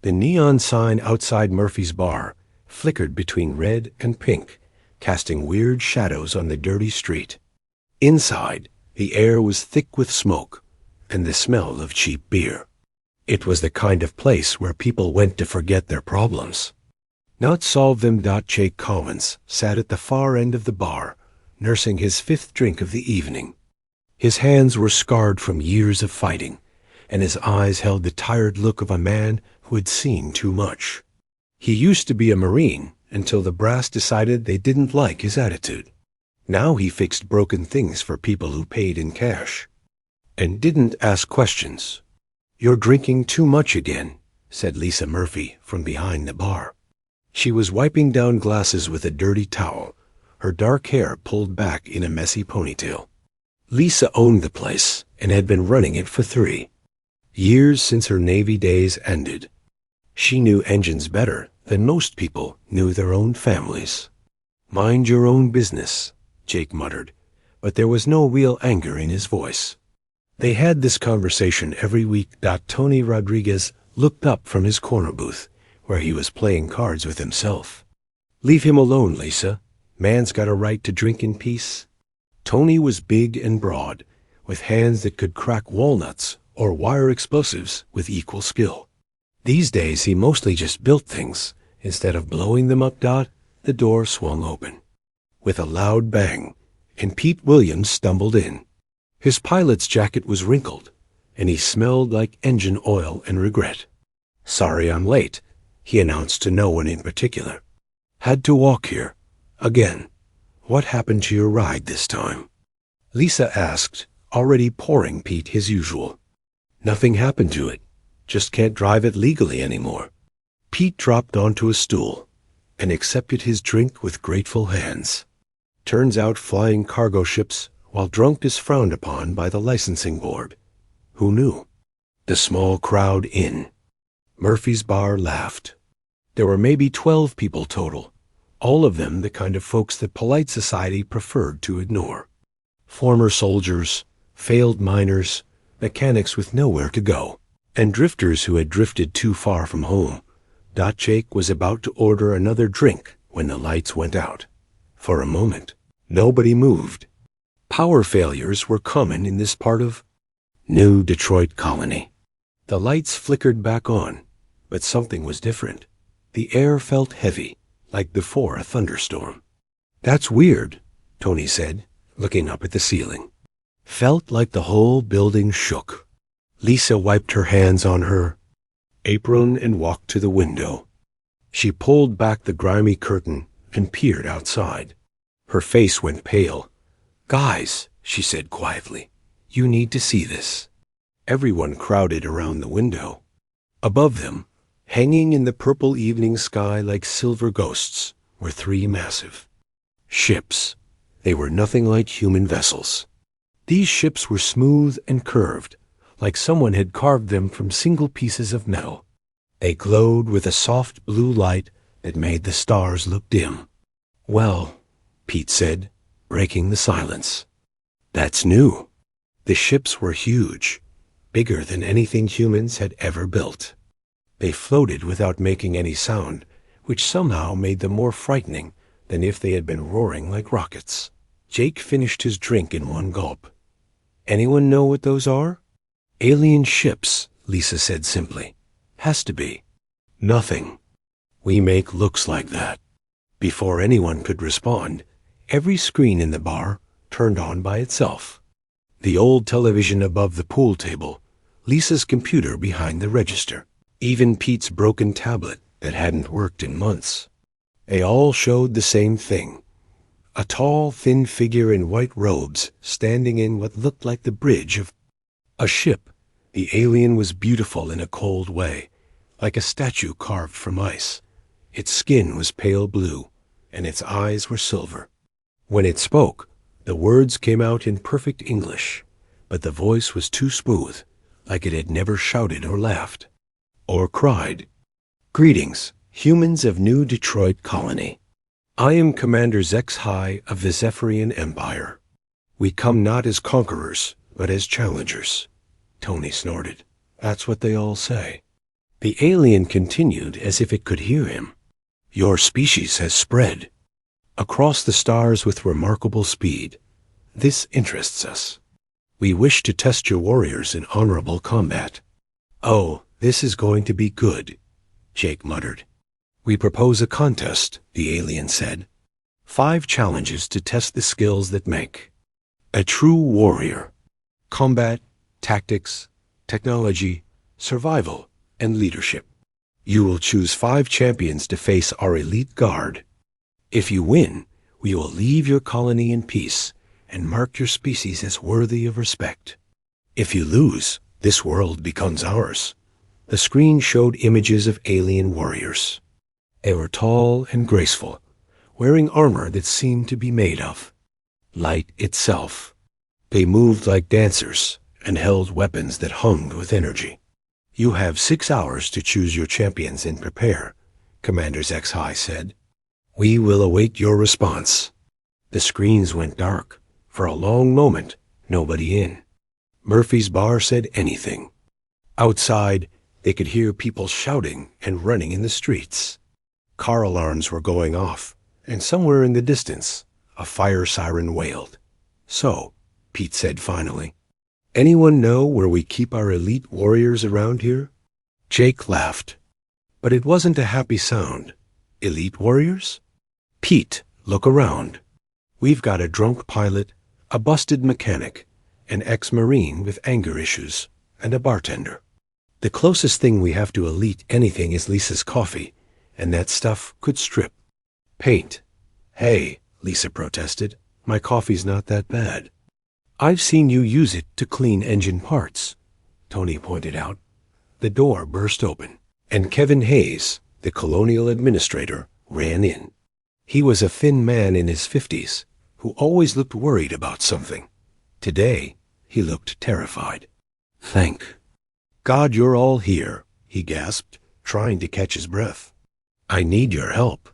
The neon sign outside Murphy's bar flickered between red and pink, casting weird shadows on the dirty street. Inside, the air was thick with smoke and the smell of cheap beer. It was the kind of place where people went to forget their problems. Not solve them. Jake Collins sat at the far end of the bar, nursing his fifth drink of the evening. His hands were scarred from years of fighting, and his eyes held the tired look of a man who had seen too much. He used to be a Marine until the brass decided they didn't like his attitude. Now he fixed broken things for people who paid in cash and didn't ask questions. "You're drinking too much again," said Lisa Murphy from behind the bar. She was wiping down glasses with a dirty towel, her dark hair pulled back in a messy ponytail. Lisa owned the place and had been running it for 3 years since her Navy days ended. She knew engines better than most people knew their own families. "Mind your own business," Jake muttered, but there was no real anger in his voice. They had this conversation every week. Tony Rodriguez looked up from his corner booth, where he was playing cards with himself. "Leave him alone, Lisa. Man's got a right to drink in peace." Tony was big and broad, with hands that could crack walnuts or wire explosives with equal skill. These days he mostly just built things instead of blowing them up. The door swung open with a loud bang, and Pete Williams stumbled in. His pilot's jacket was wrinkled, and he smelled like engine oil and regret. "Sorry I'm late," he announced to no one in particular. "Had to walk here. Again. What happened to your ride this time?" Lisa asked, already pouring Pete his usual. "Nothing happened to it. Just can't drive it legally anymore." Pete dropped onto a stool and accepted his drink with grateful hands. Turns out flying cargo ships while drunk is frowned upon by the licensing board. Who knew? The small crowd in Murphy's bar laughed. There were maybe 12 people total, all of them the kind of folks that polite society preferred to ignore. Former soldiers, failed miners, mechanics with nowhere to go, and drifters who had drifted too far from home. Jake was about to order another drink when the lights went out. For a moment, nobody moved. Power failures were common in this part of New Detroit Colony. The lights flickered back on, but something was different. The air felt heavy, like before a thunderstorm. "That's weird," Tony said, looking up at the ceiling. Felt like the whole building shook. Lisa wiped her hands on her apron and walked to the window. She pulled back the grimy curtain and peered outside. Her face went pale. "Guys," she said quietly, "you need to see this." Everyone crowded around the window. Above them, hanging in the purple evening sky like silver ghosts, were 3 massive ships. They were nothing like human vessels. These ships were smooth and curved, like someone had carved them from single pieces of metal. They glowed with a soft blue light that made the stars look dim. "Well," Pete said, breaking the silence, "that's new." The ships were huge, bigger than anything humans had ever built. They floated without making any sound, which somehow made them more frightening than if they had been roaring like rockets. Jake finished his drink in one gulp. "Anyone know what those are?" "Alien ships," Lisa said simply. "Has to be." "Nothing. We make looks like that." Before anyone could respond, every screen in the bar turned on by itself. The old television above the pool table, Lisa's computer behind the register, even Pete's broken tablet that hadn't worked in months. They all showed the same thing. A tall, thin figure in white robes standing in what looked like the bridge of a ship. The alien was beautiful in a cold way, like a statue carved from ice. Its skin was pale blue, and its eyes were silver. When it spoke, the words came out in perfect English, but the voice was too smooth, like it had never shouted or laughed or cried. "Greetings, humans of New Detroit Colony. I am Commander Zex High of the Zephyrian Empire. We come not as conquerors, but as challengers." Tony snorted. "That's what they all say." The alien continued as if it could hear him. Your species has spread across the stars with remarkable speed. This interests us. We wish to test your warriors in honorable combat. Oh, this is going to be good, Jake muttered. We propose a contest, the alien said. 5 challenges to test the skills that make a true warrior. Combat, tactics, technology, survival, and leadership. You will choose 5 champions to face our elite guard. If you win, we will leave your colony in peace and mark your species as worthy of respect. If you lose, this world becomes ours. The screen showed images of alien warriors. They were tall and graceful, wearing armor that seemed to be made of light itself. They moved like dancers and held weapons that hummed with energy. You have 6 hours to choose your champions and prepare, Commander Zexhai said. We will await your response. The screens went dark. For a long moment, nobody in. Murphy's bar said anything. Outside, they could hear people shouting and running in the streets. Car alarms were going off, and somewhere in the distance, a fire siren wailed. So, Pete said finally, anyone know where we keep our elite warriors around here? Jake laughed. But it wasn't a happy sound. Elite warriors? Pete, look around. We've got a drunk pilot, a busted mechanic, an ex-marine with anger issues, and a bartender. The closest thing we have to elite anything is Lisa's coffee, and that stuff could strip. Paint. Hey, Lisa protested, my coffee's not that bad. I've seen you use it to clean engine parts, Tony pointed out. The door burst open, and Kevin Hayes, the colonial administrator, ran in. He was a thin man in his 50s, who always looked worried about something. Today, he looked terrified. Thank God you're all here, he gasped, trying to catch his breath. I need your help.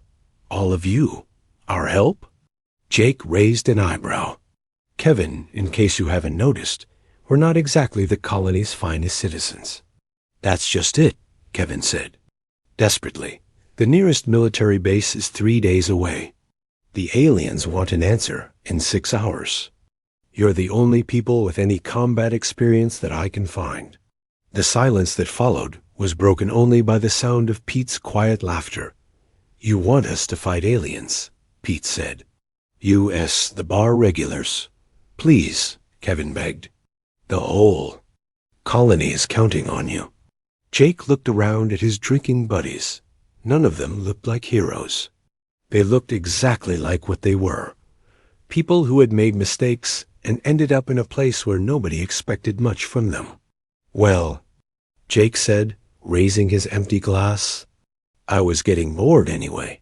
All of you. Our help? Jake raised an eyebrow. Kevin, in case you haven't noticed, we're not exactly the colony's finest citizens. That's just it, Kevin said. Desperately, the nearest military base is 3 days away. The aliens want an answer in 6 hours. You're the only people with any combat experience that I can find. The silence that followed was broken only by the sound of Pete's quiet laughter. You want us to fight aliens, Pete said. U.S. the bar regulars. Please, Kevin begged. The whole colony is counting on you. Jake looked around at his drinking buddies. None of them looked like heroes. They looked exactly like what they were. People who had made mistakes and ended up in a place where nobody expected much from them. Well, Jake said, raising his empty glass, I was getting bored anyway.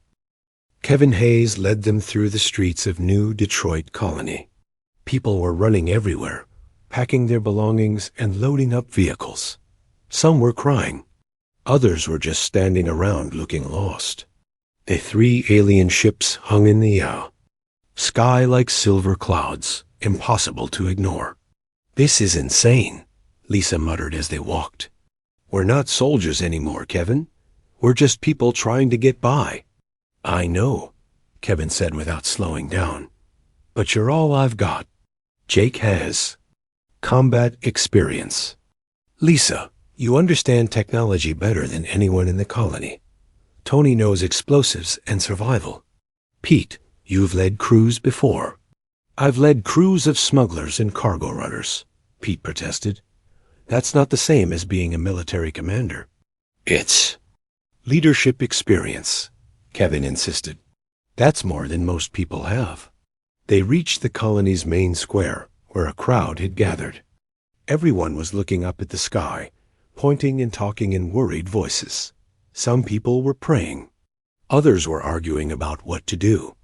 Kevin Hayes led them through the streets of New Detroit Colony. People were running everywhere, packing their belongings and loading up vehicles. Some were crying. Others were just standing around looking lost. The 3 alien ships hung in the air. Sky like silver clouds, impossible to ignore. This is insane, Lisa muttered as they walked. We're not soldiers anymore, Kevin. We're just people trying to get by. I know, Kevin said without slowing down. But you're all I've got. Jake has combat experience. Lisa, you understand technology better than anyone in the colony. Tony knows explosives and survival. Pete, you've led crews before. I've led crews of smugglers and cargo runners, Pete protested. That's not the same as being a military commander. It's leadership experience, Kevin insisted. That's more than most people have. They reached the colony's main square, where a crowd had gathered. Everyone was looking up at the sky, pointing and talking in worried voices. Some people were praying. Others were arguing about what to do.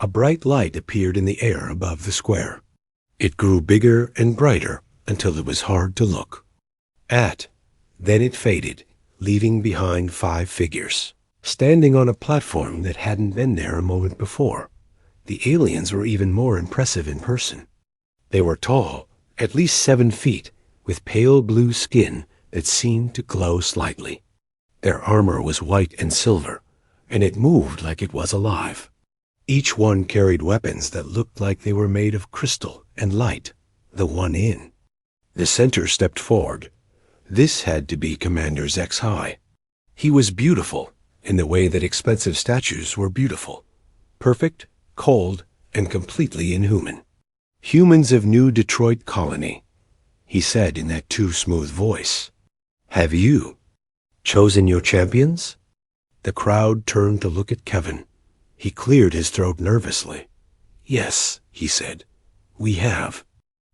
A bright light appeared in the air above the square. It grew bigger and brighter until it was hard to look at. Then it faded, leaving behind 5 figures, standing on a platform that hadn't been there a moment before. The aliens were even more impressive in person. They were tall, at least 7 feet, with pale blue skin that seemed to glow slightly. Their armor was white and silver, and it moved like it was alive. Each one carried weapons that looked like they were made of crystal and light, the one in. The center stepped forward. This had to be Commander HFY. He was beautiful in the way that expensive statues were beautiful. Perfect, cold, and completely inhuman. "Humans of New Detroit Colony," he said in that too smooth voice. "Have you chosen your champions?" The crowd turned to look at Kevin. He cleared his throat nervously. "Yes," he said, "we have."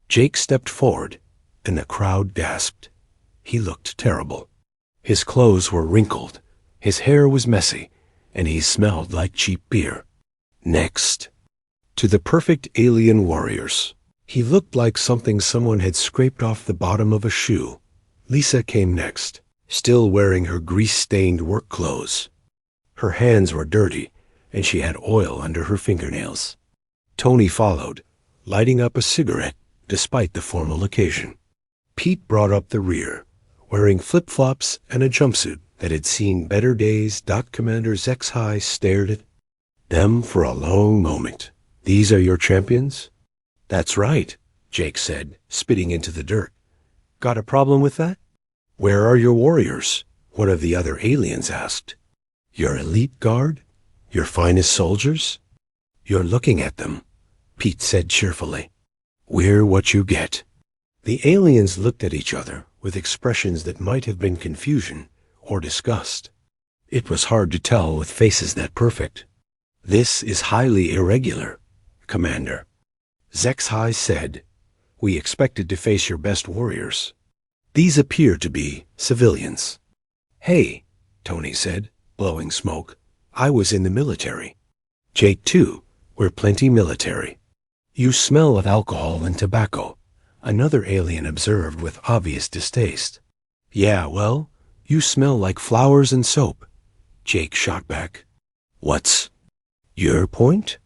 Jake stepped forward, and the crowd gasped. He looked terrible. His clothes were wrinkled, his hair was messy, and he smelled like cheap beer. Next, to the perfect alien warriors. He looked like something someone had scraped off the bottom of a shoe. Lisa came next, still wearing her grease-stained work clothes. Her hands were dirty, and she had oil under her fingernails. Tony followed, lighting up a cigarette despite the formal occasion. Pete brought up the rear, wearing flip-flops and a jumpsuit that had seen better days. Commander HFY stared at them for a long moment. "These are your champions?" "That's right," Jake said, spitting into the dirt. "Got a problem with that?" "Where are your warriors?" one of the other aliens asked. "Your elite guard? Your finest soldiers?" "You're looking at them," Pete said cheerfully. "We're what you get." The aliens looked at each other with expressions that might have been confusion or disgust. It was hard to tell with faces that perfect. "This is highly irregular, Commander," HFY said. "We expected to face your best warriors. These appear to be civilians." "Hey," Tony said, blowing smoke. "I was in the military." "Jake, too. We're plenty military." "You smell of alcohol and tobacco," another alien observed with obvious distaste. "Yeah, well, you smell like flowers and soap," Jake shot back. "What's your point?"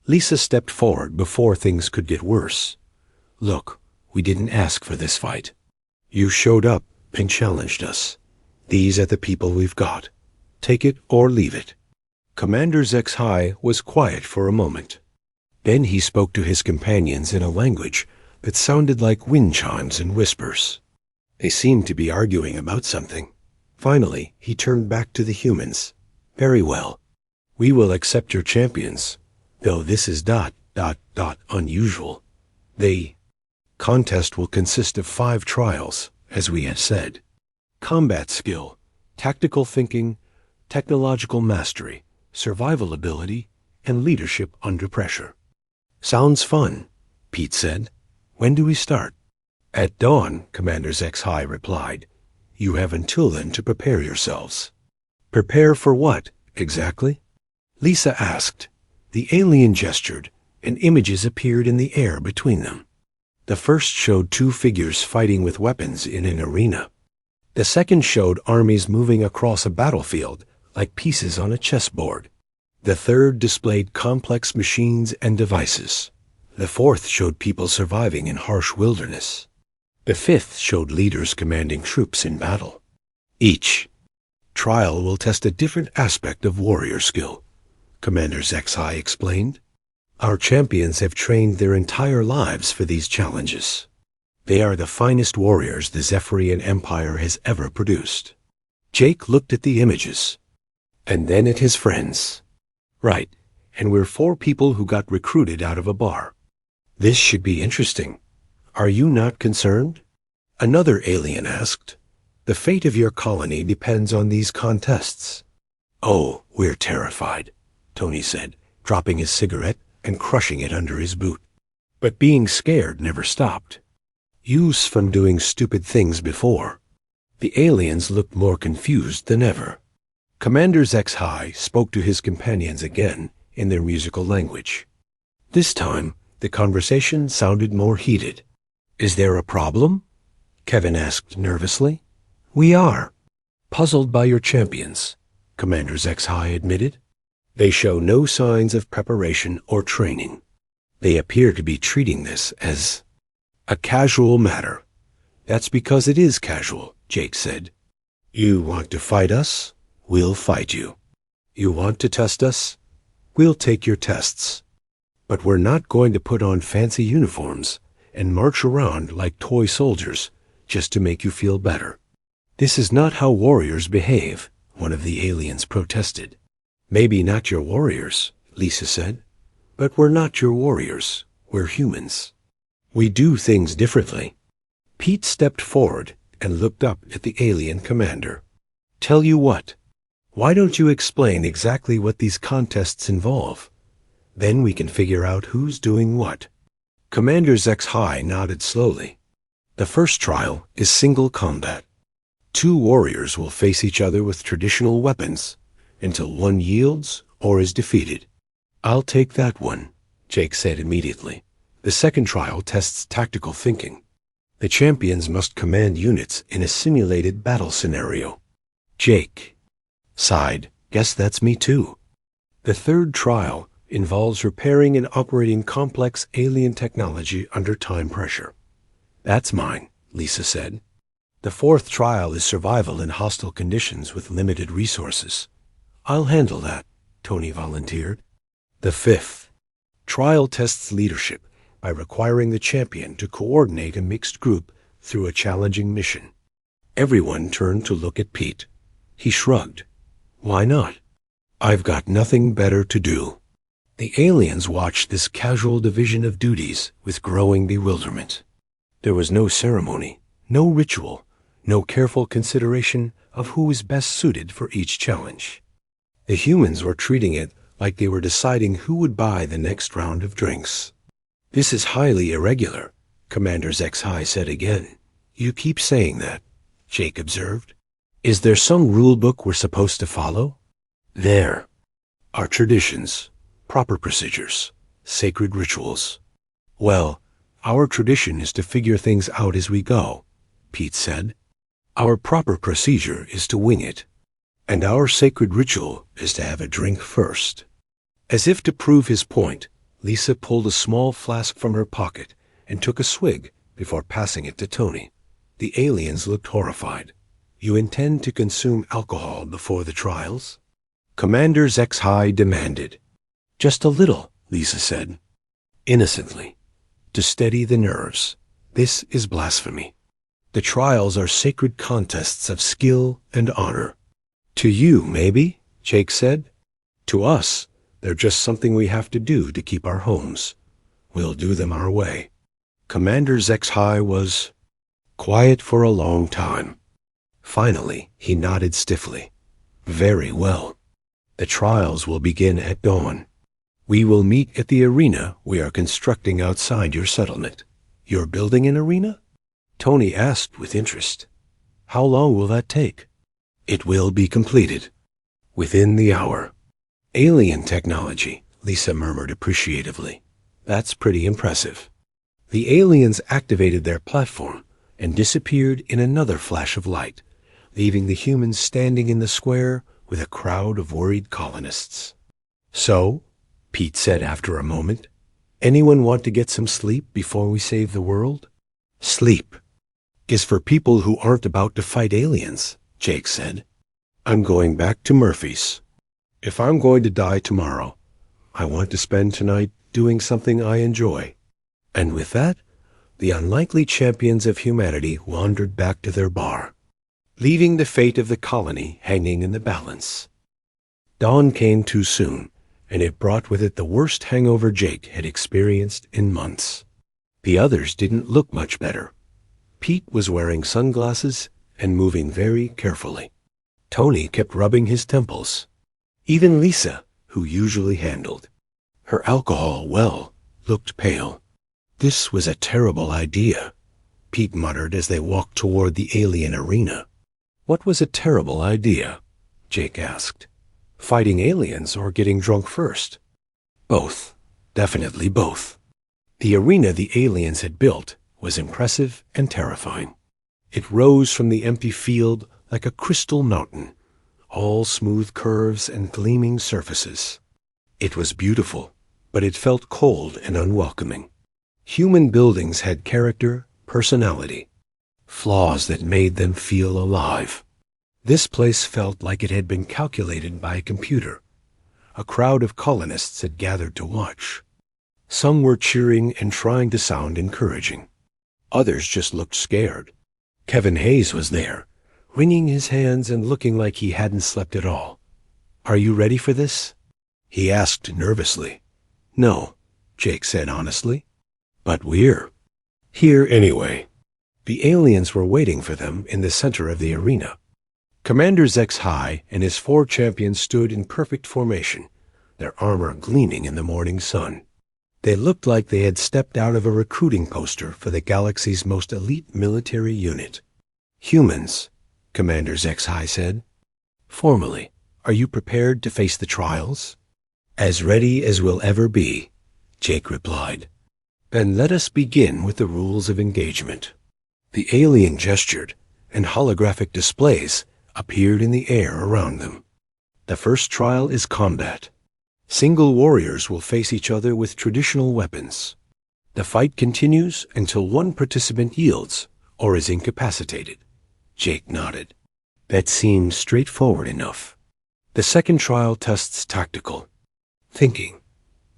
Lisa stepped forward before things could get worse. "Look, we didn't ask for this fight. You showed up and challenged us. These are the people we've got. Take it or leave it." Commander HFY was quiet for a moment. Then he spoke to his companions in a language that sounded like wind chimes and whispers. They seemed to be arguing about something. Finally, he turned back to the humans. "Very well. We will accept your champions, though this is unusual. The contest will consist of 5 trials, as we have said. Combat skill, tactical thinking, technological mastery, survival ability, and leadership under pressure." "Sounds fun," Pete said. "When do we start?" "At dawn," Commander HFY replied. "You have until then to prepare yourselves." "Prepare for what, exactly?" Lisa asked. The alien gestured, and images appeared in the air between them. The first showed 2 figures fighting with weapons in an arena. The second showed armies moving across a battlefield like pieces on a chessboard. The third displayed complex machines and devices. The fourth showed people surviving in harsh wilderness. The fifth showed leaders commanding troops in battle. Each trial will test a different aspect of warrior skill, Commander HFY explained. "Our champions have trained their entire lives for these challenges. They are the finest warriors the Zephyrian Empire has ever produced." Jake looked at the images, and then at his friends. "Right, and we're 4 people who got recruited out of a bar. This should be interesting. Are you not concerned?" Another alien asked. "The fate of your colony depends on these contests." "Oh, we're terrified," Tony said, dropping his cigarette and crushing it under his boot. But being scared never stopped. "You's from doing stupid things before." The aliens looked more confused than ever. Commander HFY spoke to his companions again in their musical language. This time, the conversation sounded more heated. "Is there a problem?" Kevin asked nervously. "We are puzzled by your champions," Commander HFY admitted. "They show no signs of preparation or training. They appear to be treating this as a casual matter." "That's because it is casual," Jake said. You want to fight us? We'll fight you. You want to test us? We'll take your tests. But we're not going to put on fancy uniforms and march around like toy soldiers just to make you feel better. This is not how warriors behave, one of the aliens protested. Maybe not your warriors, Lisa said, but we're not your warriors. We're humans. We do things differently. Pete stepped forward and looked up at the alien commander. Tell you what, why don't you explain exactly what these contests involve? Then we can figure out who's doing what. Commander HFY nodded slowly. The first trial is single combat. 2 warriors will face each other with traditional weapons until one yields or is defeated. I'll take that one, Jake said immediately. The second trial tests tactical thinking. The champions must command units in a simulated battle scenario. Jake sighed. Guess that's me too. The third trial involves repairing and operating complex alien technology under time pressure. That's mine, Lisa said. The fourth trial is survival in hostile conditions with limited resources. I'll handle that, Tony volunteered. The fifth trial tests leadership by requiring the champion to coordinate a mixed group through a challenging mission. Everyone turned to look at Pete. He shrugged. Why not? I've got nothing better to do. The aliens watched this casual division of duties with growing bewilderment. There was no ceremony, no ritual, no careful consideration of who was best suited for each challenge. The humans were treating it like they were deciding who would buy the next round of drinks. This is highly irregular, Commander HFY said again. You keep saying that, Jake observed. Is there some rule book we're supposed to follow? There are traditions, proper procedures, sacred rituals. Well, our tradition is to figure things out as we go, Pete said. Our proper procedure is to wing it, and our sacred ritual is to have a drink first. As if to prove his point, Lisa pulled a small flask from her pocket and took a swig before passing it to Tony. The aliens looked horrified. You intend to consume alcohol before the trials? Commander HFY demanded. Just a little, Lisa said, innocently, to steady the nerves. This is blasphemy. The trials are sacred contests of skill and honor. To you, maybe, Jake said. To us, they're just something we have to do to keep our homes. We'll do them our way. Commander HFY was quiet for a long time. Finally, he nodded stiffly. Very well. The trials will begin at dawn. We will meet at the arena we are constructing outside your settlement. You're building an arena? Tony asked with interest. How long will that take? It will be completed within the hour. Alien technology, Lisa murmured appreciatively. That's pretty impressive. The aliens activated their platform and disappeared in another flash of light, leaving the humans standing in the square with a crowd of worried colonists. So, Pete said after a moment, anyone want to get some sleep before we save the world? Sleep is for people who aren't about to fight aliens, Jake said. I'm going back to Murphy's. If I'm going to die tomorrow, I want to spend tonight doing something I enjoy. And with that, the unlikely champions of humanity wandered back to their bar, leaving the fate of the colony hanging in the balance. Dawn came too soon, and it brought with it the worst hangover Jake had experienced in months. The others didn't look much better. Pete was wearing sunglasses and moving very carefully. Tony kept rubbing his temples. Even Lisa, who usually handled her alcohol well, looked pale. This was a terrible idea, Pete muttered as they walked toward the alien arena. What was a terrible idea? Jake asked. Fighting aliens or getting drunk first? Both. Definitely both. The arena the aliens had built was impressive and terrifying. It rose from the empty field like a crystal mountain, all smooth curves and gleaming surfaces. It was beautiful, but it felt cold and unwelcoming. Human buildings had character, personality, flaws that made them feel alive. This place felt like it had been calculated by a computer. A crowd of colonists had gathered to watch. Some were cheering and trying to sound encouraging. Others just looked scared. Kevin Hayes was there, wringing his hands and looking like he hadn't slept at all. "Are you ready for this?" he asked nervously. "No," Jake said honestly. "But we're here anyway." The aliens were waiting for them in the center of the arena. Commander Zex-High and his 4 champions stood in perfect formation, their armor gleaming in the morning sun. They looked like they had stepped out of a recruiting poster for the galaxy's most elite military unit. "Humans," Commander Zex-High said. "Formally, are you prepared to face the trials?" "As ready as we'll ever be," Jake replied. "Then let us begin with the rules of engagement." The alien gestured, and holographic displays appeared in the air around them. "The first trial is combat. Single warriors will face each other with traditional weapons. The fight continues until one participant yields or is incapacitated." Jake nodded. That seemed straightforward enough. The second trial tests tactical thinking.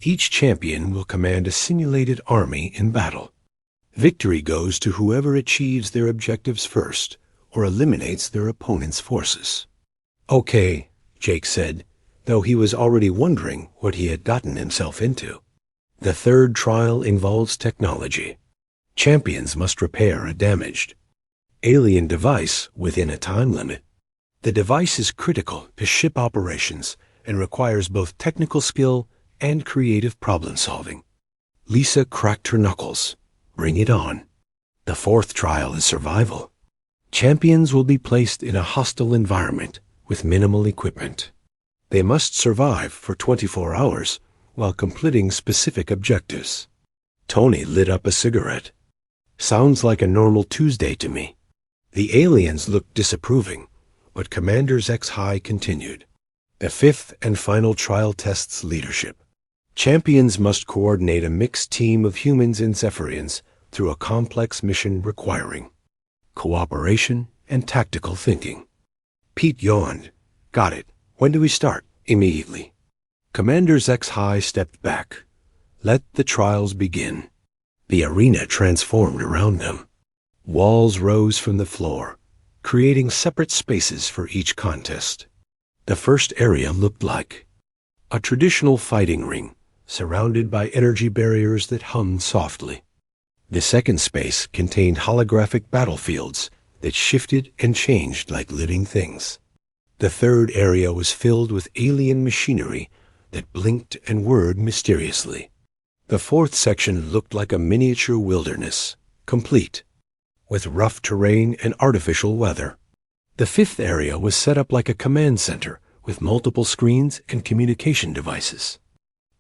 Each champion will command a simulated army in battle. Victory goes to whoever achieves their objectives first or eliminates their opponent's forces. "Okay," Jake said, though he was already wondering what he had gotten himself into. The third trial involves technology. Champions must repair a damaged alien device within a time limit. The device is critical to ship operations and requires both technical skill and creative problem-solving. Lisa cracked her knuckles. Bring it on. The fourth trial is survival. Champions will be placed in a hostile environment with minimal equipment. They must survive for 24 hours while completing specific objectives. Tony lit up a cigarette. "Sounds like a normal Tuesday to me." The aliens looked disapproving, but Commander Zex-High continued. The fifth and final trial tests leadership. Champions must coordinate a mixed team of humans and Zephyrians through a complex mission requiring cooperation and tactical thinking. Pete yawned. "Got it. When do we start?" "Immediately." Commander Zex-High stepped back. Let the trials begin. The arena transformed around them. Walls rose from the floor, creating separate spaces for each contest. The first area looked like a traditional fighting ring, surrounded by energy barriers that hummed softly. The second space contained holographic battlefields that shifted and changed like living things. The third area was filled with alien machinery that blinked and whirred mysteriously. The fourth section looked like a miniature wilderness, complete with rough terrain and artificial weather. The fifth area was set up like a command center with multiple screens and communication devices.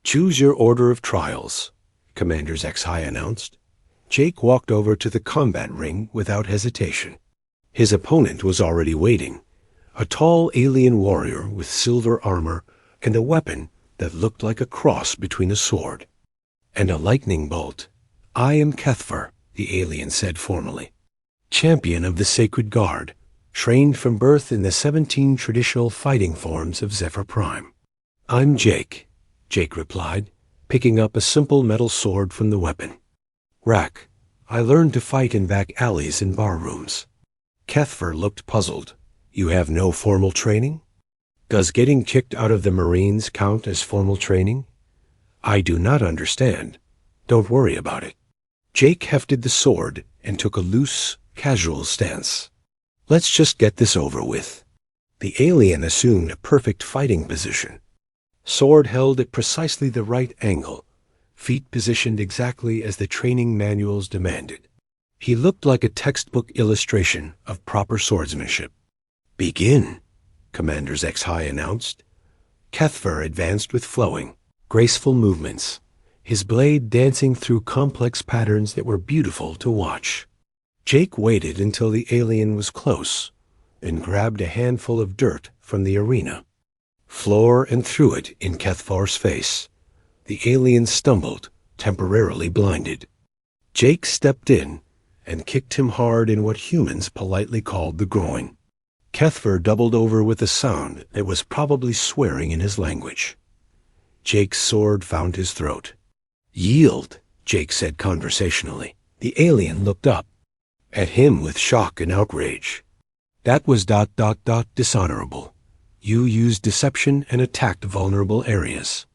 "Choose your order of trials," Commander Zex-High announced. Jake walked over to the combat ring without hesitation. His opponent was already waiting, a tall alien warrior with silver armor and a weapon that looked like a cross between a sword and a lightning bolt. "I am Kethver," the alien said formally, "champion of the Sacred Guard, trained from birth in the 17 traditional fighting forms of Zephyr Prime." "I'm Jake," Jake replied, picking up a simple metal sword from the weapon. "Rack, I learned to fight in back alleys and bar rooms." Kethver looked puzzled. "You have no formal training?" "Does getting kicked out of the Marines count as formal training?" "I do not understand. Don't worry about it." Jake hefted the sword and took a loose, casual stance. "Let's just get this over with." The alien assumed a perfect fighting position. Sword held at precisely the right angle, feet positioned exactly as the training manuals demanded. He looked like a textbook illustration of proper swordsmanship. "Begin," Commander Zex-High announced. Kethver advanced with flowing, graceful movements, his blade dancing through complex patterns that were beautiful to watch. Jake waited until the alien was close and grabbed a handful of dirt from the arena. Floor and threw it in Kethver's face. The alien stumbled, temporarily blinded. Jake stepped in and kicked him hard in what humans politely called the groin. Kethver doubled over with a sound that was probably swearing in his language. Jake's sword found his throat. "Yield," Jake said conversationally. The alien looked up at him with shock and outrage. "That was ... dishonorable. You used deception and attacked vulnerable areas."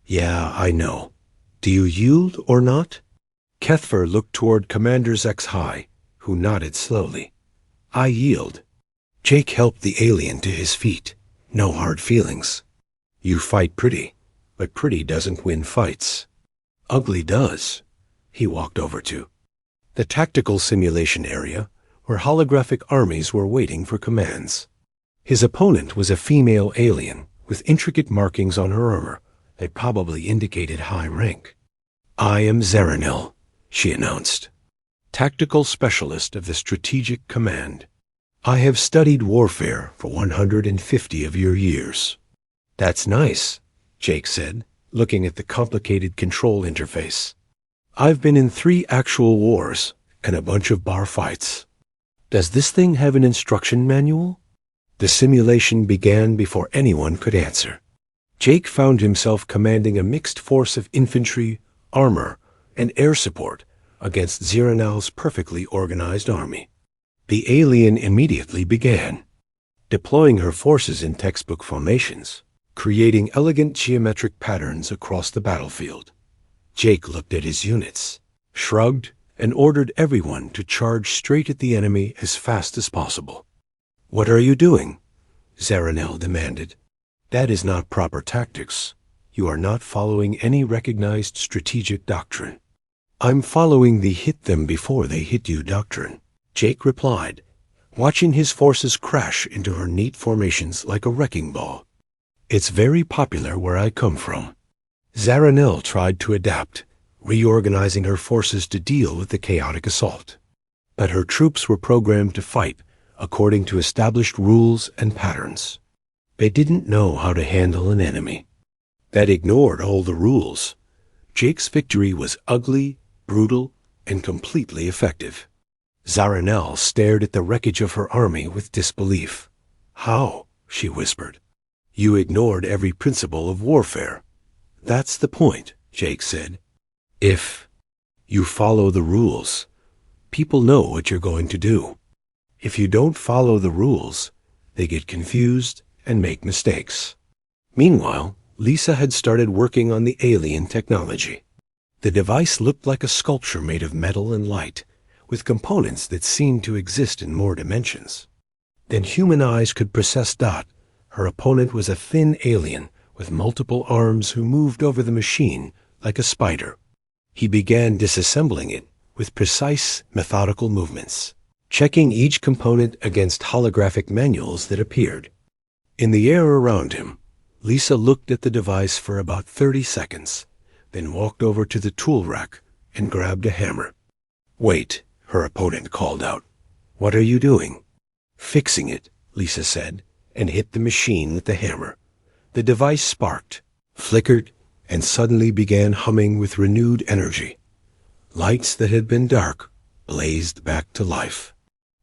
"Yeah, I know. Do you yield or not?" Kethver looked toward Commander Zex-High, who nodded slowly. "I yield." Jake helped the alien to his feet. No hard feelings. "You fight pretty, but pretty doesn't win fights. Ugly does." He walked over to the tactical simulation area, where holographic armies were waiting for commands. His opponent was a female alien with intricate markings on her armor that probably indicated high rank. "I am Zaranel," she announced, "tactical specialist of the Strategic Command. I have studied warfare for 150 of your years." "That's nice," Jake said, looking at the complicated control interface. "I've been in 3 actual wars and a bunch of bar fights. Does this thing have an instruction manual?" The simulation began before anyone could answer. Jake found himself commanding a mixed force of infantry, armor, and air support against Zaranel's perfectly organized army. The alien immediately began, deploying her forces in textbook formations, creating elegant geometric patterns across the battlefield. Jake looked at his units, shrugged, and ordered everyone to charge straight at the enemy as fast as possible. "What are you doing?" Zaranel demanded. "That is not proper tactics. You are not following any recognized strategic doctrine." "I'm following the hit them before they hit you doctrine," Jake replied, watching his forces crash into her neat formations like a wrecking ball. "It's very popular where I come from." Zaranel tried to adapt, reorganizing her forces to deal with the chaotic assault. But her troops were programmed to fight according to established rules and patterns. They didn't know how to handle an enemy that ignored all the rules. Jake's victory was ugly, brutal, and completely effective. Zaranel stared at the wreckage of her army with disbelief. "How?" she whispered. "You ignored every principle of warfare." "That's the point," Jake said. "If you follow the rules, people know what you're going to do. If you don't follow the rules, they get confused and make mistakes." Meanwhile, Lisa had started working on the alien technology. The device looked like a sculpture made of metal and light, with components that seemed to exist in more dimensions than human eyes could process. Her opponent was a thin alien with multiple arms who moved over the machine like a spider. He began disassembling it with precise, methodical movements, checking each component against holographic manuals that appeared. In the air around him, Lisa looked at the device for about 30 seconds, then walked over to the tool rack and grabbed a hammer. "Wait," her opponent called out. "What are you doing?" "Fixing it," Lisa said, and hit the machine with the hammer. The device sparked, flickered, and suddenly began humming with renewed energy. Lights that had been dark blazed back to life.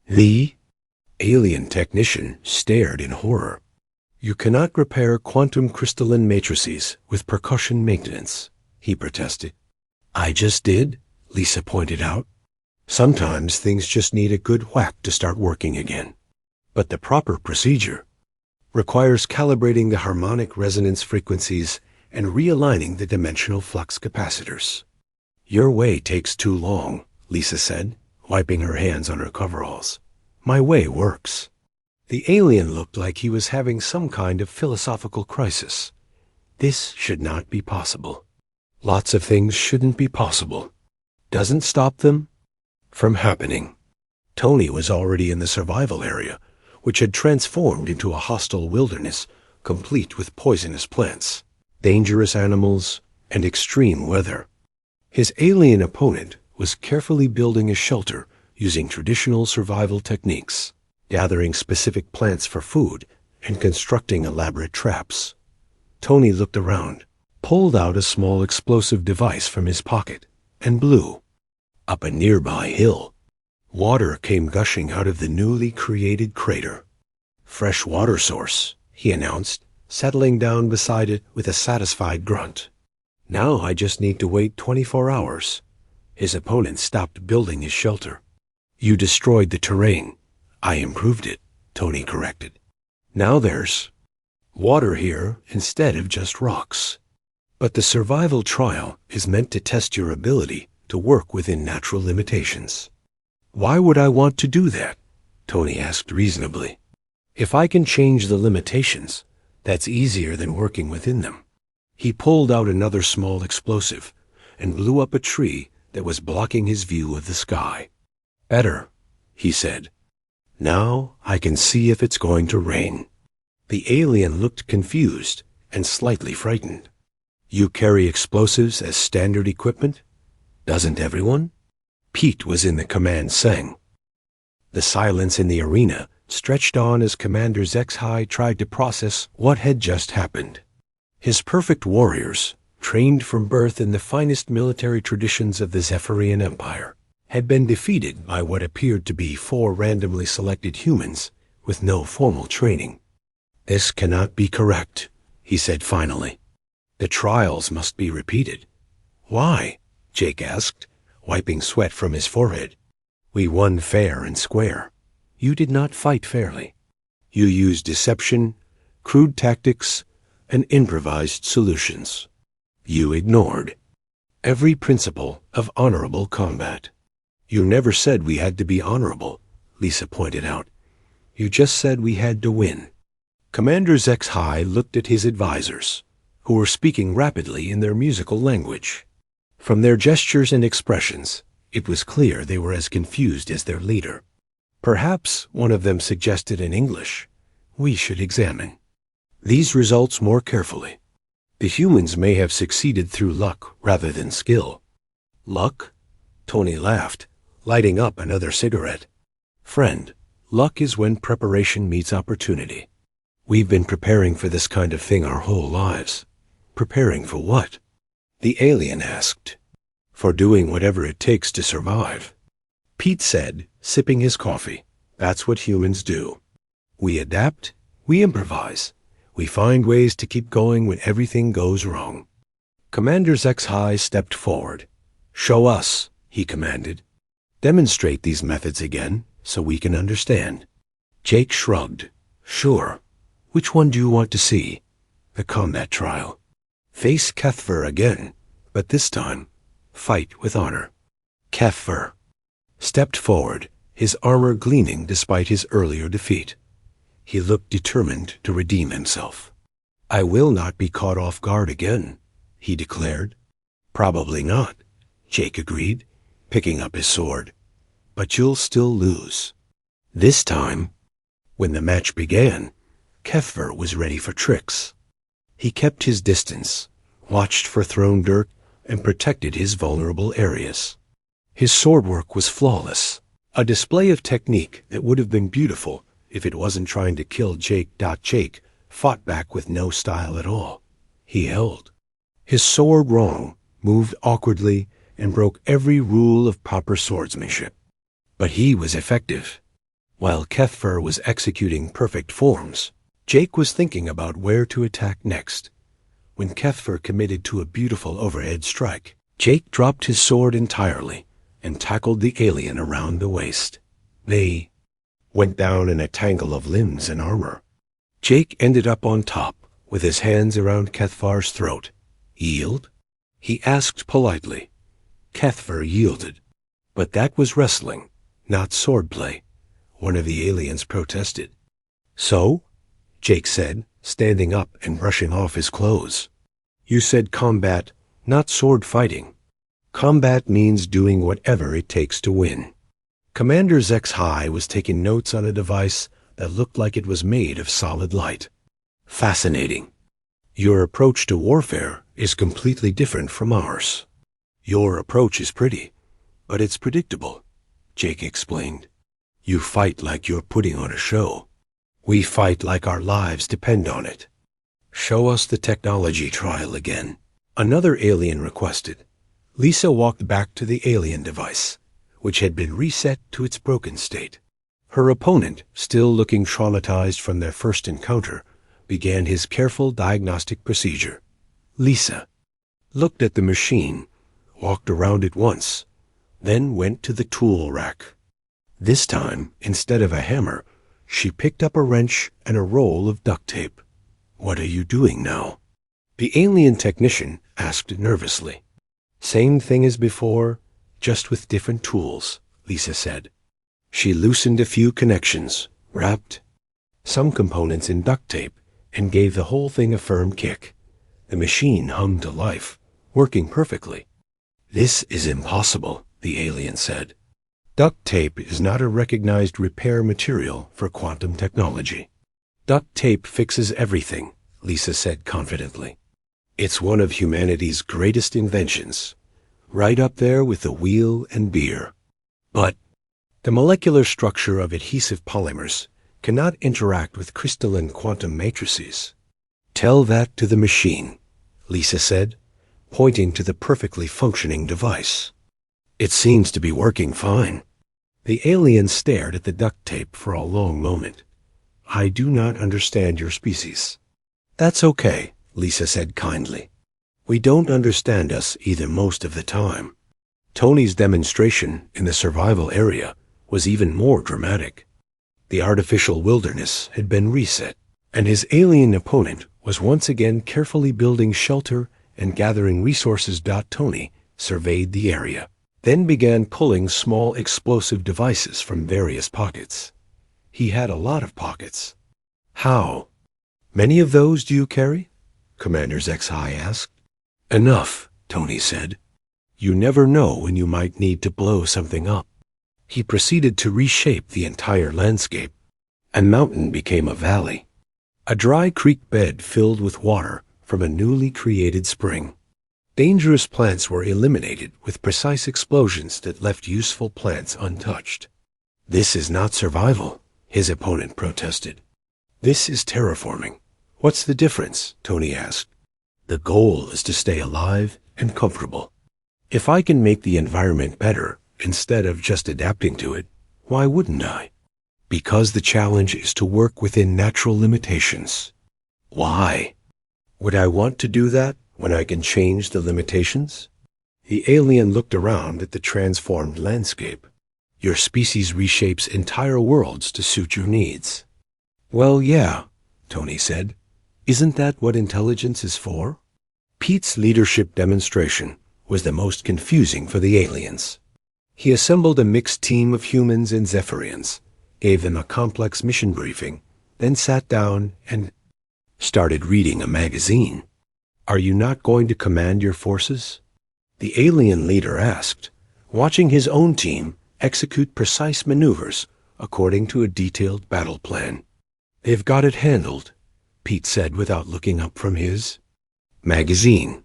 The alien technician stared in horror. "You cannot repair quantum crystalline matrices with percussion maintenance," he protested. "I just did," Lisa pointed out. "Sometimes things just need a good whack to start working again. But the proper procedure requires calibrating the harmonic resonance frequencies and realigning the dimensional flux capacitors." "Your way takes too long," Lisa said, wiping her hands on her coveralls. "My way works." The alien looked like he was having some kind of philosophical crisis. This should not be possible. Lots of things shouldn't be possible. Doesn't stop them from happening. Tony was already in the survival area, which had transformed into a hostile wilderness, complete with poisonous plants, dangerous animals, and extreme weather. His alien opponent was carefully building a shelter using traditional survival techniques, gathering specific plants for food, and constructing elaborate traps. Tony looked around, pulled out a small explosive device from his pocket, and blew. Up a nearby hill, water came gushing out of the newly created crater. Fresh water source, he announced, settling down beside it with a satisfied grunt. Now I just need to wait 24 hours. His opponent stopped building his shelter. You destroyed the terrain. I improved it, Tony corrected. Now there's water here instead of just rocks. But the survival trial is meant to test your ability to work within natural limitations. Why would I want to do that? Tony asked reasonably. If I can change the limitations, that's easier than working within them. He pulled out another small explosive and blew up a tree that was blocking his view of the sky. Better, he said. Now I can see if it's going to rain. The alien looked confused and slightly frightened. You carry explosives as standard equipment? Doesn't everyone? Pete was in the command seng. The silence in the arena stretched on as Commander HFY tried to process what had just happened. His perfect warriors, trained from birth in the finest military traditions of the Zephyrian Empire, had been defeated by what appeared to be 4 randomly selected humans with no formal training. This cannot be correct, he said finally. The trials must be repeated. Why? Jake asked, wiping sweat from his forehead. We won fair and square. You did not fight fairly. You used deception, crude tactics, and improvised solutions. You ignored every principle of honorable combat. You never said we had to be honorable, Lisa pointed out. You just said we had to win. Commander HFY looked at his advisors, who were speaking rapidly in their musical language. From their gestures and expressions, it was clear they were as confused as their leader. Perhaps one of them suggested in English, we should examine these results more carefully. The humans may have succeeded through luck rather than skill. Luck? Tony laughed, lighting up another cigarette. Friend, luck is when preparation meets opportunity. We've been preparing for this kind of thing our whole lives. Preparing for what? The alien asked. For doing whatever it takes to survive. Pete said, sipping his coffee. That's what humans do. We adapt, we improvise, we find ways to keep going when everything goes wrong. Commander HFY stepped forward. Show us, he commanded. Demonstrate these methods again so we can understand. Jake shrugged. Sure. Which one do you want to see? The combat trial. Face Kethver again, but this time, fight with honor. Kethver stepped forward, his armor gleaming despite his earlier defeat. He looked determined to redeem himself. I will not be caught off guard again, he declared. Probably not, Jake agreed, picking up his sword. But you'll still lose. This time, when the match began, Kethver was ready for tricks. He kept his distance, watched for thrown dirt, and protected his vulnerable areas. His swordwork was flawless, a display of technique that would have been beautiful if it wasn't trying to kill Jake. Jake fought back with no style at all. He held his sword wrong, moved awkwardly, and broke every rule of proper swordsmanship. But he was effective. While Kethver was executing perfect forms, Jake was thinking about where to attack next. When Kethver committed to a beautiful overhead strike, Jake dropped his sword entirely and tackled the alien around the waist. They went down in a tangle of limbs and armor. Jake ended up on top, with his hands around Kethvar's throat. Yield? He asked politely. Kethver yielded. But that was wrestling, not swordplay. One of the aliens protested. So? Jake said, standing up and brushing off his clothes. You said combat, not sword fighting. Combat means doing whatever it takes to win. Commander HFY was taking notes on a device that looked like it was made of solid light. Fascinating. Your approach to warfare is completely different from ours. Your approach is pretty, but it's predictable, Jake explained. You fight like you're putting on a show. We fight like our lives depend on it. Show us the technology trial again. Another alien requested. Lisa walked back to the alien device, which had been reset to its broken state. Her opponent, still looking traumatized from their first encounter, began his careful diagnostic procedure. Lisa looked at the machine, walked around it once, then went to the tool rack. This time, instead of a hammer, she picked up a wrench and a roll of duct tape. "What are you doing now?" the alien technician asked nervously. "Same thing as before, just with different tools," Lisa said. She loosened a few connections, wrapped some components in duct tape, and gave the whole thing a firm kick. The machine hummed to life, working perfectly. "This is impossible," the alien said. "Duct tape is not a recognized repair material for quantum technology." "Duct tape fixes everything," Lisa said confidently. "It's one of humanity's greatest inventions, right up there with the wheel and beer. But the molecular structure of adhesive polymers cannot interact with crystalline quantum matrices." "Tell that to the machine," Lisa said, pointing to the perfectly functioning device. "It seems to be working fine." The alien stared at the duct tape for a long moment. "I do not understand your species." "That's okay," Lisa said kindly. "We don't understand us either most of the time." Tony's demonstration in the survival area was even more dramatic. The artificial wilderness had been reset, and his alien opponent was once again carefully building shelter and gathering resources. Tony surveyed the area, then began pulling small explosive devices from various pockets. He had a lot of pockets. "How many of those do you carry?" Commander HFY asked. "Enough," Tony said. "You never know when you might need to blow something up." He proceeded to reshape the entire landscape. A mountain became a valley. A dry creek bed filled with water from a newly created spring. Dangerous plants were eliminated with precise explosions that left useful plants untouched. "This is not survival," his opponent protested. "This is terraforming." "What's the difference?" Tony asked. "The goal is to stay alive and comfortable. If I can make the environment better instead of just adapting to it, why wouldn't I? Because the challenge is to work within natural limitations." "Why would I want to do that when I can change the limitations?" The alien looked around at the transformed landscape. "Your species reshapes entire worlds to suit your needs." "Well, yeah," Tony said. "Isn't that what intelligence is for?" Pete's leadership demonstration was the most confusing for the aliens. He assembled a mixed team of humans and Zephyrians, gave them a complex mission briefing, then sat down and started reading a magazine. "Are you not going to command your forces?" the alien leader asked, watching his own team execute precise maneuvers according to a detailed battle plan. "They've got it handled," Pete said without looking up from his magazine.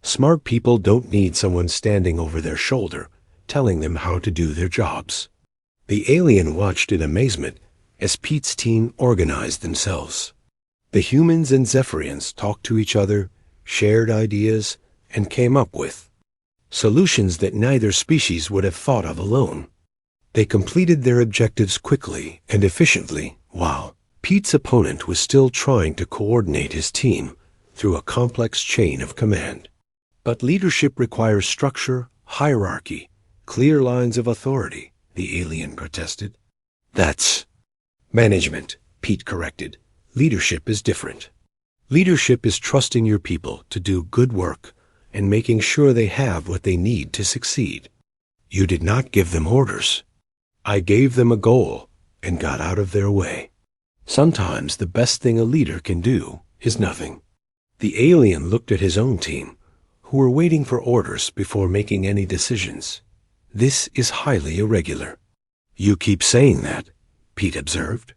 "Smart people don't need someone standing over their shoulder telling them how to do their jobs." The alien watched in amazement as Pete's team organized themselves. The humans and Zephyrians talked to each other, shared ideas, and came up with solutions that neither species would have thought of alone. They completed their objectives quickly and efficiently, while Pete's opponent was still trying to coordinate his team through a complex chain of command. "But leadership requires structure, hierarchy, clear lines of authority," the alien protested. "That's management," Pete corrected. "Leadership is different. Leadership is trusting your people to do good work and making sure they have what they need to succeed. You did not give them orders. I gave them a goal and got out of their way. Sometimes the best thing a leader can do is nothing." The alien looked at his own team, who were waiting for orders before making any decisions. "This is highly irregular." "You keep saying that," Pete observed.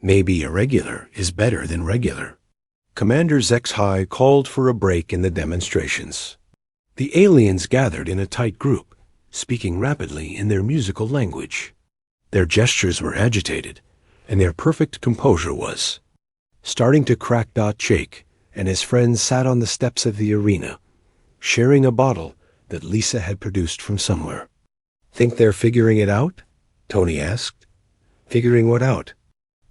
"Maybe irregular is better than regular." Commander HFY called for a break in the demonstrations. The aliens gathered in a tight group, speaking rapidly in their musical language. Their gestures were agitated, and their perfect composure was starting to crack. Jake and his friends sat on the steps of the arena, sharing a bottle that Lisa had produced from somewhere. "Think they're figuring it out?" Tony asked. Figuring what out?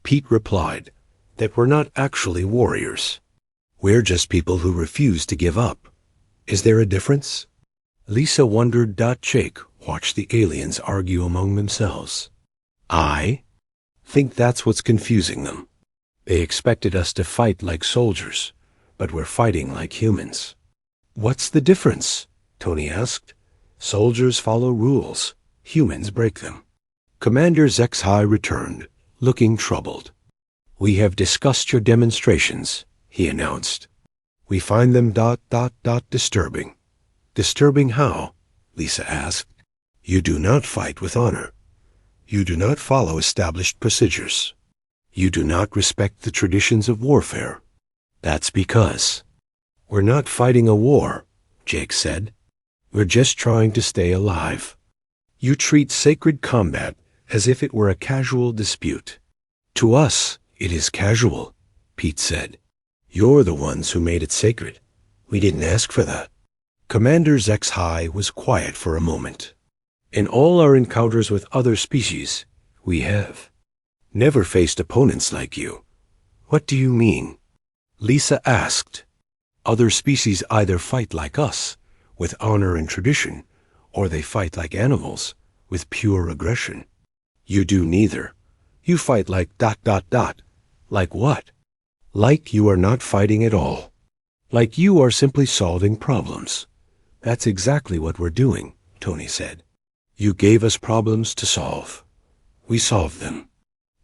Pete replied that we're not actually warriors. We're just people who refuse to give up. Is there a difference? Lisa wondered. Jake watched the aliens argue among themselves. I think that's what's confusing them. They expected us to fight like soldiers, but we're fighting like humans. What's the difference? Tony asked. Soldiers follow rules. Humans break them. Commander Zexhai returned, looking troubled. We have discussed your demonstrations, he announced. We find them disturbing. Disturbing how? Lisa asked. You do not fight with honor. You do not follow established procedures. You do not respect the traditions of warfare. That's because we're not fighting a war, Jake said. We're just trying to stay alive. You treat sacred combat as if it were a casual dispute. To us, it is casual, Pete said. You're the ones who made it sacred. We didn't ask for that. Commander Zexhai was quiet for a moment. In all our encounters with other species, we have never faced opponents like you. What do you mean? Lisa asked. Other species either fight like us, with honor and tradition, or they fight like animals, with pure aggression. You do neither. You fight like ... Like what? Like you are not fighting at all. Like you are simply solving problems. That's exactly what we're doing, Tony said. You gave us problems to solve. We solved them.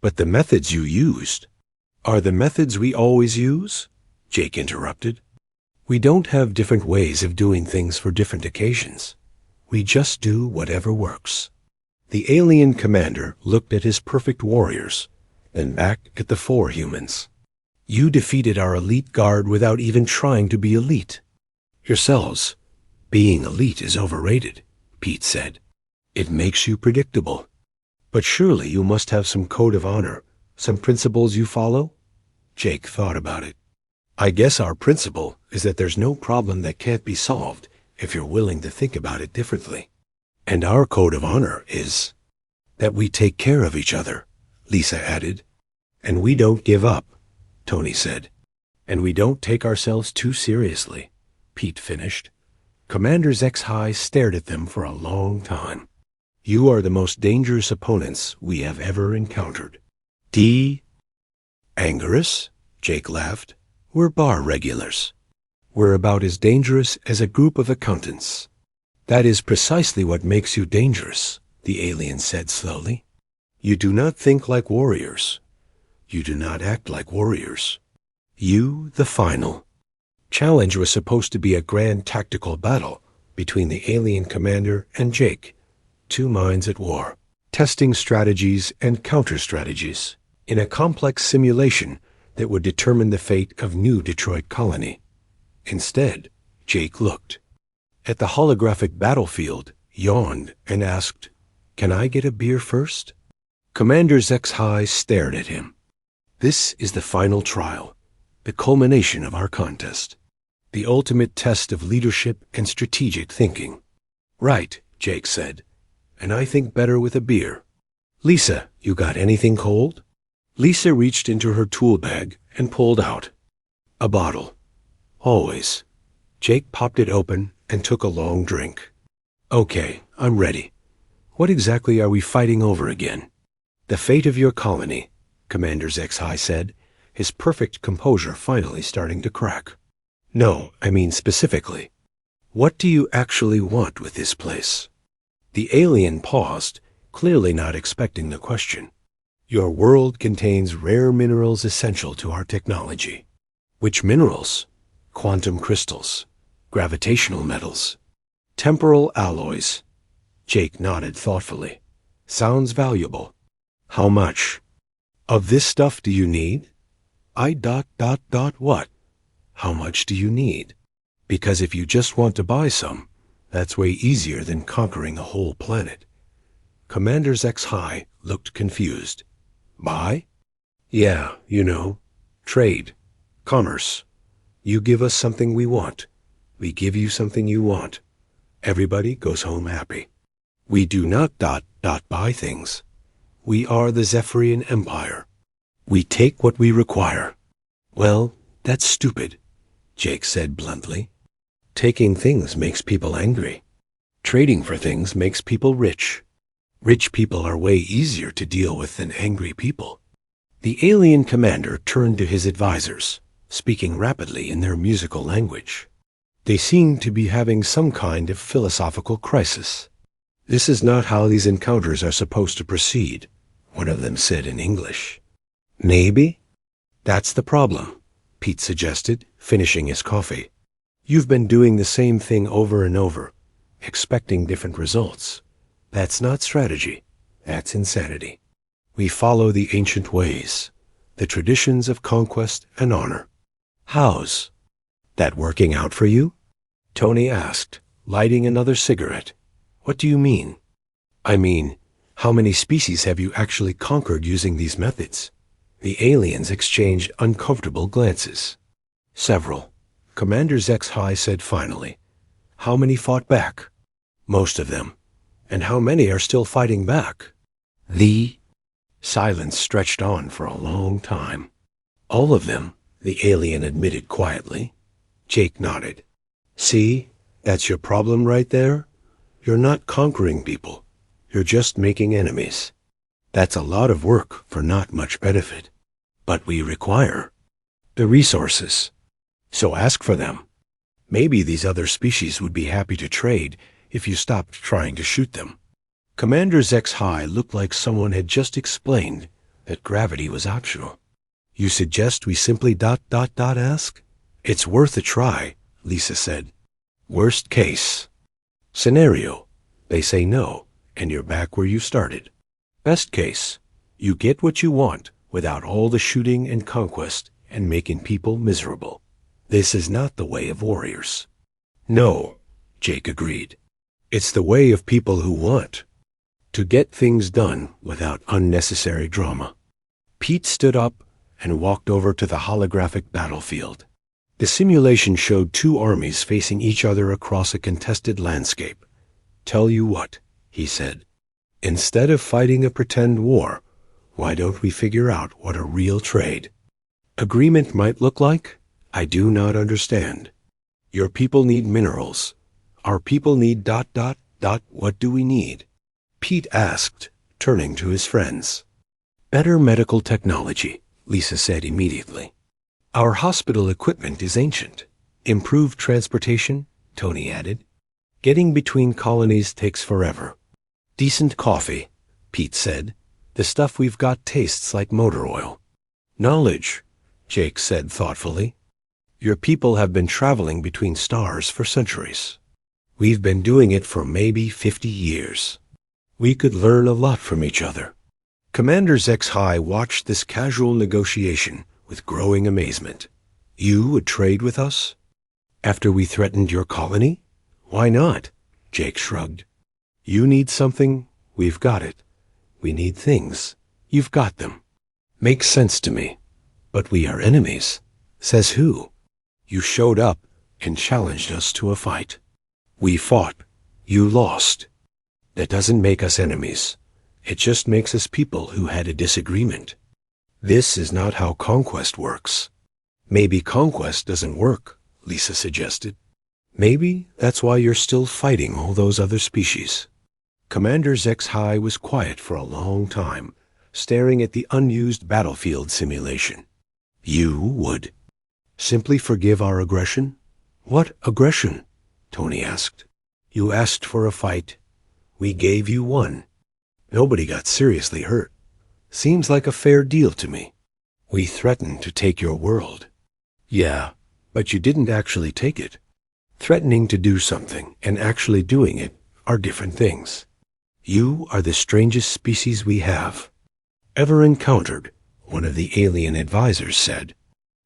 But the methods you used are the methods we always use? Jake interrupted. We don't have different ways of doing things for different occasions. We just do whatever works. The alien commander looked at his perfect warriors, then back at the 4 humans. You defeated our elite guard without even trying to be elite. Yourselves, being elite is overrated, Pete said. It makes you predictable. But surely you must have some code of honor, some principles you follow? Jake thought about it. I guess our principle is that there's no problem that can't be solved if you're willing to think about it differently. And our code of honor is that we take care of each other, Lisa added. And we don't give up, Tony said. And we don't take ourselves too seriously, Pete finished. Commander Zexhai stared at them for a long time. You are the most dangerous opponents we have ever encountered. Angerous? Jake laughed. We're bar regulars. We're about as dangerous as a group of accountants. That is precisely what makes you dangerous, the alien said slowly. You do not think like warriors. You do not act like warriors. You, the final challenge, was supposed to be a grand tactical battle between the alien commander and Jake, 2 minds at war, testing strategies and counter-strategies in a complex simulation that would determine the fate of New Detroit Colony. Instead, Jake looked at the holographic battlefield, yawned, and asked, Can I get a beer first? Commander Zexhai stared at him. This is the final trial, the culmination of our contest, the ultimate test of leadership and strategic thinking. Right, Jake said, and I think better with a beer. Lisa, you got anything cold? Lisa reached into her tool bag and pulled out a bottle. Always. Jake popped it open and took a long drink. Okay, I'm ready. What exactly are we fighting over again? The fate of your colony, Commander Zexhai said, his perfect composure finally starting to crack. No, I mean specifically. What do you actually want with this place? The alien paused, clearly not expecting the question. Your world contains rare minerals essential to our technology. Which minerals? Quantum crystals, gravitational metals, temporal alloys. Jake nodded thoughtfully. Sounds valuable. How much? Of this stuff do you need? What? How much do you need? Because if you just want to buy some, that's way easier than conquering a whole planet. Commander Zexhai looked confused. Buy? Yeah, trade, commerce. You give us something we want. We give you something you want. Everybody goes home happy. We do not buy things. We are the Zephyrian Empire. We take what we require. Well, that's stupid, Jake said bluntly. Taking things makes people angry. Trading for things makes people rich. Rich people are way easier to deal with than angry people. The alien commander turned to his advisors, speaking rapidly in their musical language. They seemed to be having some kind of philosophical crisis. This is not how these encounters are supposed to proceed, one of them said in English. Maybe? That's the problem, Pete suggested, finishing his coffee. You've been doing the same thing over and over, expecting different results. That's not strategy. That's insanity. We follow the ancient ways, the traditions of conquest and honor. How's that working out for you? Tony asked, lighting another cigarette. What do you mean? I mean, how many species have you actually conquered using these methods? The aliens exchanged uncomfortable glances. Several, Commander HFY said finally. How many fought back? Most of them. And how many are still fighting back? The silence stretched on for a long time. All of them, the alien admitted quietly. Jake nodded. See, that's your problem right there. You're not conquering people. You're just making enemies. That's a lot of work for not much benefit. But we require the resources. So ask for them. Maybe these other species would be happy to trade if you stopped trying to shoot them. Commander HFY looked like someone had just explained that gravity was optional. You suggest we simply ask? It's worth a try, Lisa said. Worst case scenario, they say no, and you're back where you started. Best case, you get what you want without all the shooting and conquest and making people miserable. This is not the way of warriors. No, Jake agreed. It's the way of people who want to get things done without unnecessary drama. Pete stood up and walked over to the holographic battlefield. The simulation showed two armies facing each other across a contested landscape. Tell you what, he said. Instead of fighting a pretend war, why don't we figure out what a real trade agreement might look like? I do not understand. Your people need minerals. Our people need ... What do we need? Pete asked, turning to his friends. Better medical technology, Lisa said immediately. Our hospital equipment is ancient. Improved transportation, Tony added. Getting between colonies takes forever. Decent coffee, Pete said. The stuff we've got tastes like motor oil. Knowledge, Jake said thoughtfully. Your people have been traveling between stars for centuries. We've been doing it for maybe 50 years. We could learn a lot from each other. Commander HFY watched this casual negotiation with growing amazement. You would trade with us? After we threatened your colony? Why not? Jake shrugged. You need something? We've got it. We need things. You've got them. Makes sense to me. But we are enemies. Says who? You showed up and challenged us to a fight. We fought. You lost. That doesn't make us enemies. It just makes us people who had a disagreement. This is not how conquest works. Maybe conquest doesn't work, Lisa suggested. Maybe that's why you're still fighting all those other species. Commander HFY was quiet for a long time, staring at the unused battlefield simulation. You would simply forgive our aggression? What aggression? Tony asked. You asked for a fight. We gave you one. Nobody got seriously hurt. Seems like a fair deal to me. We threatened to take your world. Yeah, but you didn't actually take it. Threatening to do something and actually doing it are different things. You are the strangest species we have ever encountered, one of the alien advisors said.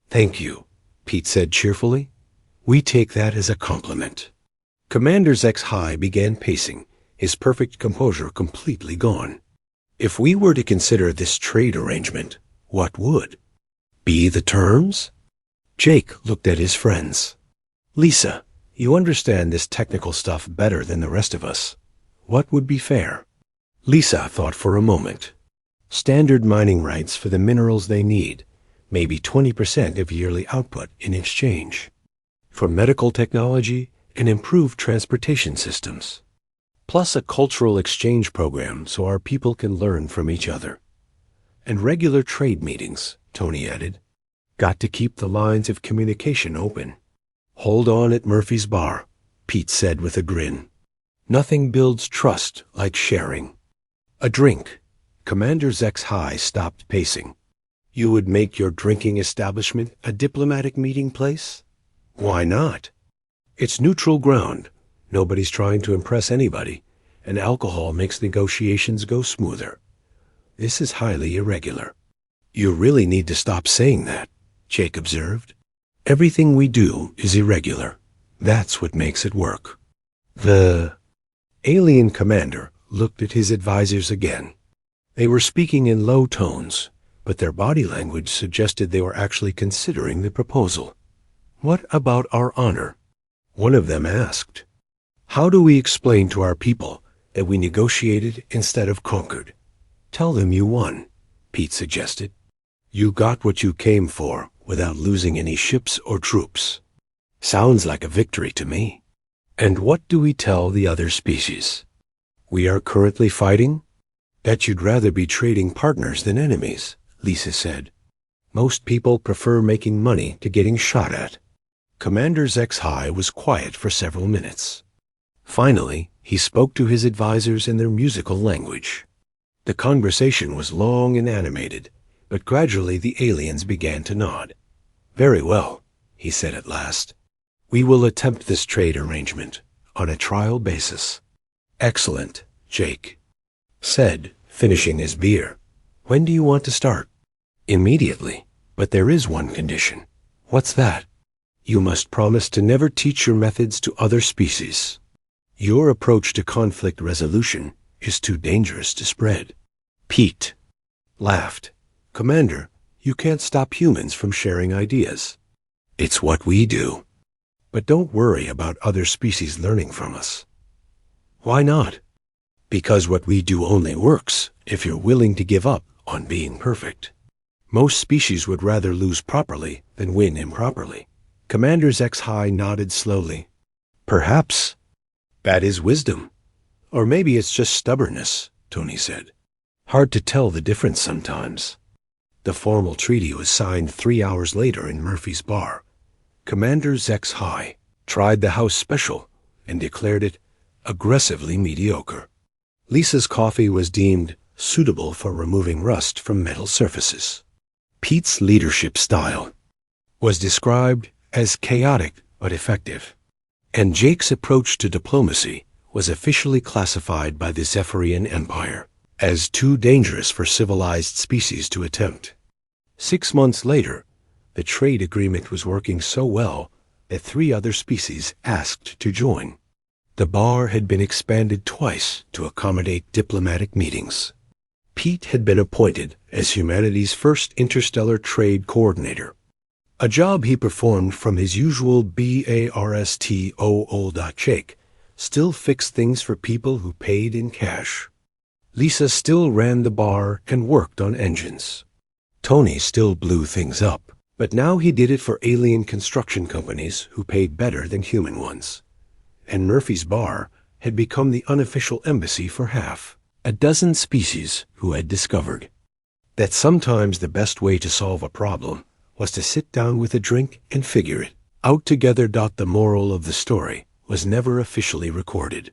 Thank you, Pete said cheerfully. We take that as a compliment. Commander HFY began pacing, his perfect composure completely gone. If we were to consider this trade arrangement, what would be the terms? Jake looked at his friends. Lisa, you understand this technical stuff better than the rest of us. What would be fair? Lisa thought for a moment. Standard mining rights for the minerals they need, maybe 20% of yearly output in exchange. For medical technology and improved transportation systems. Plus a cultural exchange program so our people can learn from each other. And regular trade meetings, Tony added. Got to keep the lines of communication open. Hold on at Murphy's Bar, Pete said with a grin. Nothing builds trust like sharing. A drink. Commander HFY stopped pacing. You would make your drinking establishment a diplomatic meeting place? Why not? It's neutral ground. Nobody's trying to impress anybody, and alcohol makes negotiations go smoother. This is highly irregular. You really need to stop saying that, Jake observed. Everything we do is irregular. That's what makes it work. The alien commander looked at his advisors again. They were speaking in low tones, but their body language suggested they were actually considering the proposal. What about our honor? One of them asked. How do we explain to our people that we negotiated instead of conquered? Tell them you won, Pete suggested. You got what you came for without losing any ships or troops. Sounds like a victory to me. And what do we tell the other species? We are currently fighting? That you'd rather be trading partners than enemies, Lisa said. Most people prefer making money to getting shot at. Commander HFY was quiet for several minutes. Finally, he spoke to his advisors in their musical language. The conversation was long and animated, but gradually the aliens began to nod. Very well, he said at last. We will attempt this trade arrangement on a trial basis. Excellent, Jake said, finishing his beer. When do you want to start? Immediately, but there is one condition. What's that? You must promise to never teach your methods to other species. Your approach to conflict resolution is too dangerous to spread. Pete laughed. Commander, you can't stop humans from sharing ideas. It's what we do. But don't worry about other species learning from us. Why not? Because what we do only works if you're willing to give up on being perfect. Most species would rather lose properly than win improperly. Commander HFY nodded slowly. Perhaps that is wisdom. Or maybe it's just stubbornness, Tony said. Hard to tell the difference sometimes. The formal treaty was signed 3 hours later in Murphy's Bar. Commander HFY tried the house special and declared it aggressively mediocre. Lisa's coffee was deemed suitable for removing rust from metal surfaces. Pete's leadership style was described as chaotic but effective, and Jake's approach to diplomacy was officially classified by the Zephyrian Empire as too dangerous for civilized species to attempt. 6 months later, the trade agreement was working so well that 3 other species asked to join. The bar had been expanded twice to accommodate diplomatic meetings. Pete had been appointed as humanity's first interstellar trade coordinator, a job he performed from his usual BARSTOO.shake, still fixed things for people who paid in cash. Lisa still ran the bar and worked on engines. Tony still blew things up, but now he did it for alien construction companies who paid better than human ones. And Murphy's Bar had become the unofficial embassy for half a dozen species who had discovered that sometimes the best way to solve a problem was to sit down with a drink and figure it out together. The moral of the story was never officially recorded,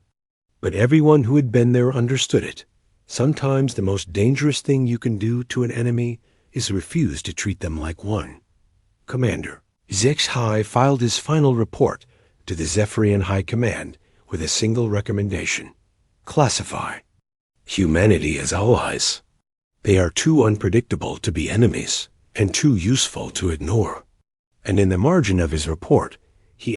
but everyone who had been there understood it. Sometimes the most dangerous thing you can do to an enemy is refuse to treat them like one. Commander HFY filed his final report to the Zephyrian High Command with a single recommendation. Classify humanity as allies. They are too unpredictable to be enemies and too useful to ignore. And in the margin of his report,